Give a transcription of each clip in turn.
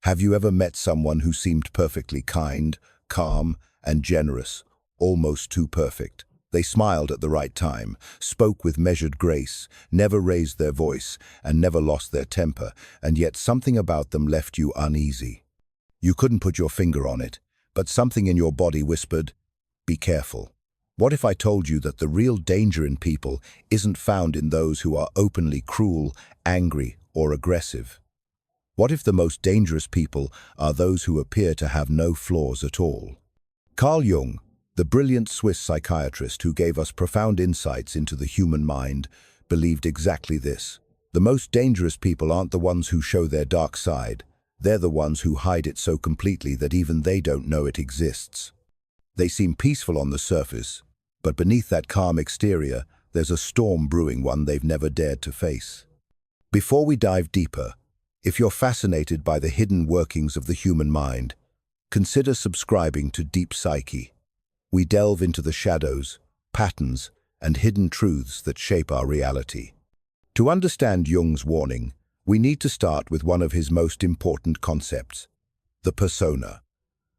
Have you ever met someone who seemed perfectly kind, calm, and generous, almost too perfect? They smiled at the right time, spoke with measured grace, never raised their voice, and never lost their temper, and yet something about them left you uneasy. You couldn't put your finger on it, but something in your body whispered, "Be careful." What if I told you that the real danger in people isn't found in those who are openly cruel, angry, or aggressive? What if the most dangerous people are those who appear to have no flaws at all? Carl Jung, the brilliant Swiss psychiatrist who gave us profound insights into the human mind, believed exactly this. The most dangerous people aren't the ones who show their dark side. They're the ones who hide it so completely that even they don't know it exists. They seem peaceful on the surface, but beneath that calm exterior, there's a storm brewing, one they've never dared to face. Before we dive deeper, if you're fascinated by the hidden workings of the human mind, consider subscribing to Deep Psyche. We delve into the shadows, patterns, and hidden truths that shape our reality. To understand Jung's warning, we need to start with one of his most important concepts, the persona.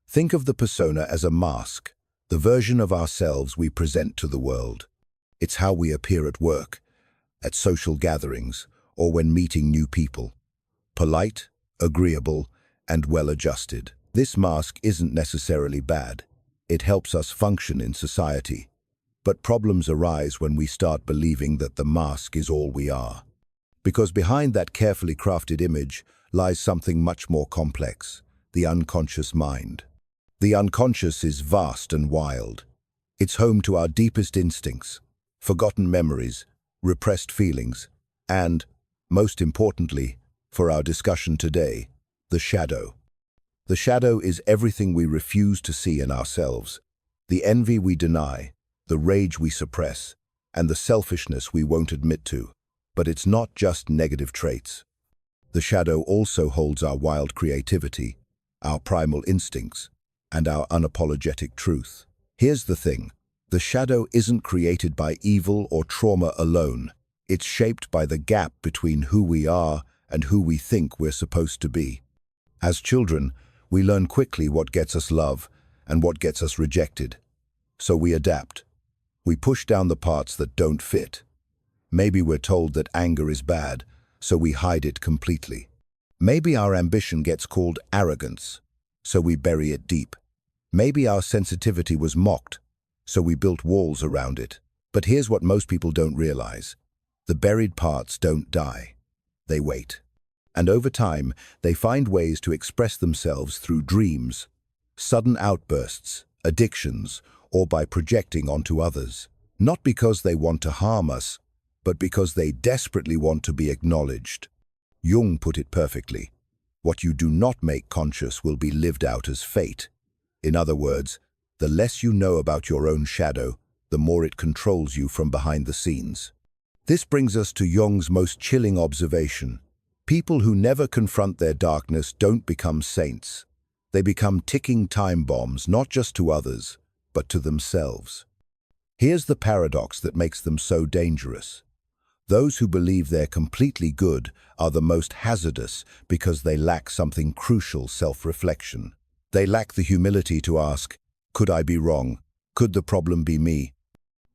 Think of the persona as a mask, the version of ourselves we present to the world. It's how we appear at work, at social gatherings, or when meeting new people. Polite, agreeable, and well-adjusted. This mask isn't necessarily bad. It helps us function in society. But problems arise when we start believing that the mask is all we are. Because behind that carefully crafted image lies something much more complex, the unconscious mind. The unconscious is vast and wild. It's home to our deepest instincts, forgotten memories, repressed feelings, and, most importantly, for our discussion today, the shadow. The shadow is everything we refuse to see in ourselves, the envy we deny, the rage we suppress, and the selfishness we won't admit to. But it's not just negative traits. The shadow also holds our wild creativity, our primal instincts, and our unapologetic truth. Here's the thing. The shadow isn't created by evil or trauma alone. It's shaped by the gap between who we are and who we think we're supposed to be. As children, we learn quickly what gets us love and what gets us rejected. So we adapt. We push down the parts that don't fit. Maybe we're told that anger is bad, so we hide it completely. Maybe our ambition gets called arrogance, so we bury it deep. Maybe our sensitivity was mocked, so we built walls around it. But here's what most people don't realize. The buried parts don't die. They wait. And over time, they find ways to express themselves through dreams, sudden outbursts, addictions, or by projecting onto others. Not because they want to harm us, but because they desperately want to be acknowledged. Jung put it perfectly. What you do not make conscious will be lived out as fate. In other words, the less you know about your own shadow, the more it controls you from behind the scenes. This brings us to Jung's most chilling observation. People who never confront their darkness don't become saints. They become ticking time bombs, not just to others, but to themselves. Here's the paradox that makes them so dangerous. Those who believe they're completely good are the most hazardous because they lack something crucial: self-reflection. They lack the humility to ask, could I be wrong? Could the problem be me?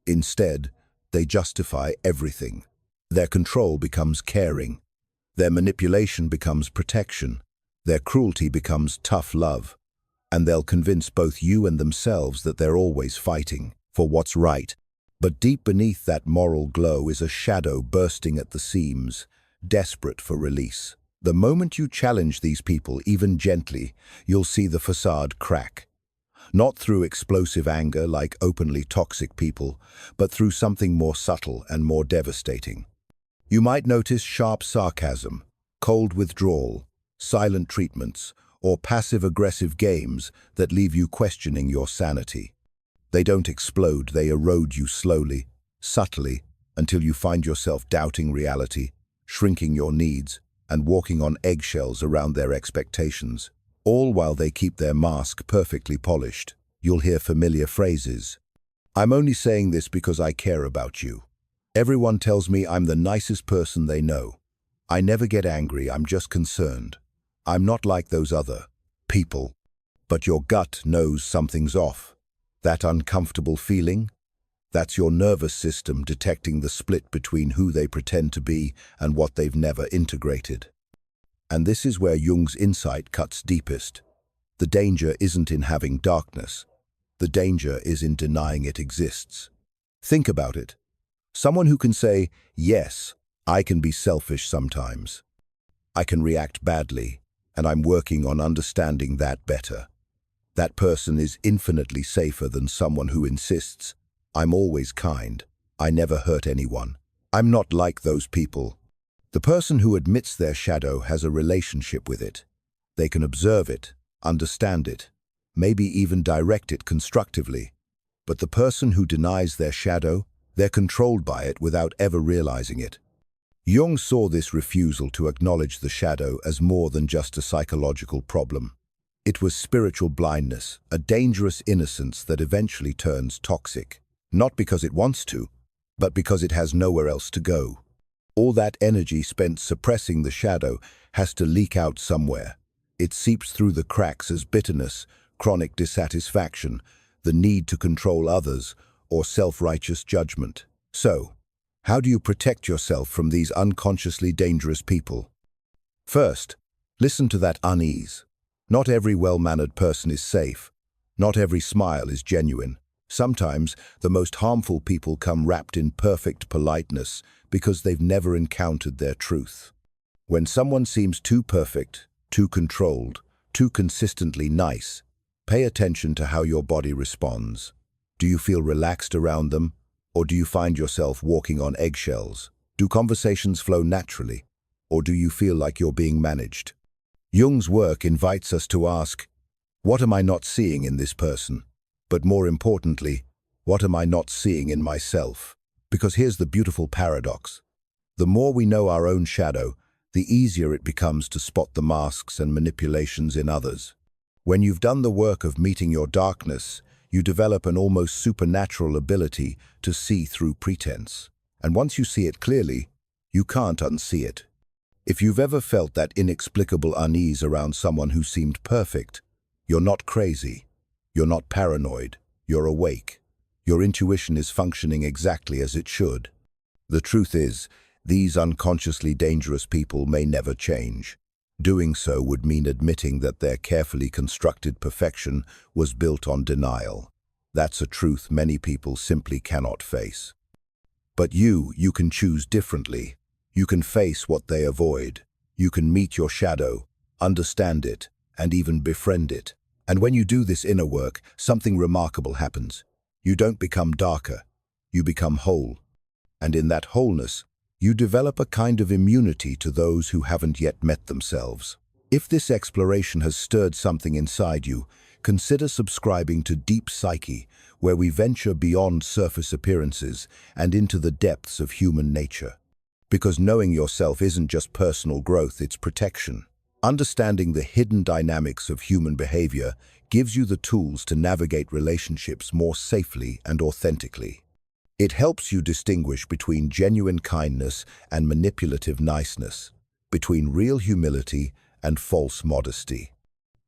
Instead, they justify everything. Their control becomes caring. Their manipulation becomes protection. Their cruelty becomes tough love. And they'll convince both you and themselves that they're always fighting for what's right. But deep beneath that moral glow is a shadow bursting at the seams, desperate for release. The moment you challenge these people, even gently, you'll see the facade crack. Not through explosive anger like openly toxic people, but through something more subtle and more devastating. You might notice sharp sarcasm, cold withdrawal, silent treatments, or passive-aggressive games that leave you questioning your sanity. They don't explode, they erode you slowly, subtly, until you find yourself doubting reality, shrinking your needs, and walking on eggshells around their expectations. All while they keep their mask perfectly polished. You'll hear familiar phrases. I'm only saying this because I care about you. Everyone tells me I'm the nicest person they know. I never get angry, I'm just concerned. I'm not like those other people. But your gut knows something's off. That uncomfortable feeling? That's your nervous system detecting the split between who they pretend to be and what they've never integrated. And this is where Jung's insight cuts deepest. The danger isn't in having darkness. The danger is in denying it exists. Think about it. Someone who can say, yes, I can be selfish sometimes. I can react badly, and I'm working on understanding that better. That person is infinitely safer than someone who insists, I'm always kind, I never hurt anyone. I'm not like those people. The person who admits their shadow has a relationship with it. They can observe it, understand it, maybe even direct it constructively. But the person who denies their shadow, they're controlled by it without ever realizing it. Jung saw this refusal to acknowledge the shadow as more than just a psychological problem. It was spiritual blindness, a dangerous innocence that eventually turns toxic. Not because it wants to, but because it has nowhere else to go. All that energy spent suppressing the shadow has to leak out somewhere. It seeps through the cracks as bitterness, chronic dissatisfaction, the need to control others, or self-righteous judgment. So, how do you protect yourself from these unconsciously dangerous people? First, listen to that unease. Not every well-mannered person is safe. Not every smile is genuine. Sometimes, the most harmful people come wrapped in perfect politeness because they've never encountered their truth. When someone seems too perfect, too controlled, too consistently nice, pay attention to how your body responds. Do you feel relaxed around them? Or do you find yourself walking on eggshells? Do conversations flow naturally? Or do you feel like you're being managed? Jung's work invites us to ask, what am I not seeing in this person? But more importantly, what am I not seeing in myself? Because here's the beautiful paradox. The more we know our own shadow, the easier it becomes to spot the masks and manipulations in others. When you've done the work of meeting your darkness, you develop an almost supernatural ability to see through pretense. And once you see it clearly, you can't unsee it. If you've ever felt that inexplicable unease around someone who seemed perfect, you're not crazy. You're not paranoid. You're awake. Your intuition is functioning exactly as it should. The truth is, these unconsciously dangerous people may never change. Doing so would mean admitting that their carefully constructed perfection was built on denial. That's a truth many people simply cannot face. But you can choose differently. You can face what they avoid. You can meet your shadow, understand it, and even befriend it. And when you do this inner work, something remarkable happens. You don't become darker. You become whole. And in that wholeness, you develop a kind of immunity to those who haven't yet met themselves. If this exploration has stirred something inside you, consider subscribing to Deep Psyche, where we venture beyond surface appearances and into the depths of human nature. Because knowing yourself isn't just personal growth, it's protection. Understanding the hidden dynamics of human behavior gives you the tools to navigate relationships more safely and authentically. It helps you distinguish between genuine kindness and manipulative niceness, between real humility and false modesty.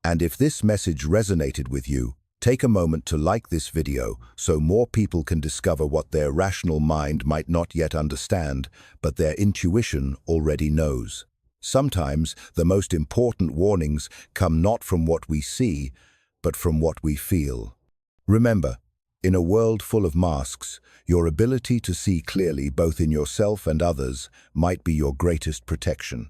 And if this message resonated with you, take a moment to like this video so more people can discover what their rational mind might not yet understand, but their intuition already knows. Sometimes the most important warnings come not from what we see, but from what we feel. Remember, in a world full of masks, your ability to see clearly both in yourself and others might be your greatest protection.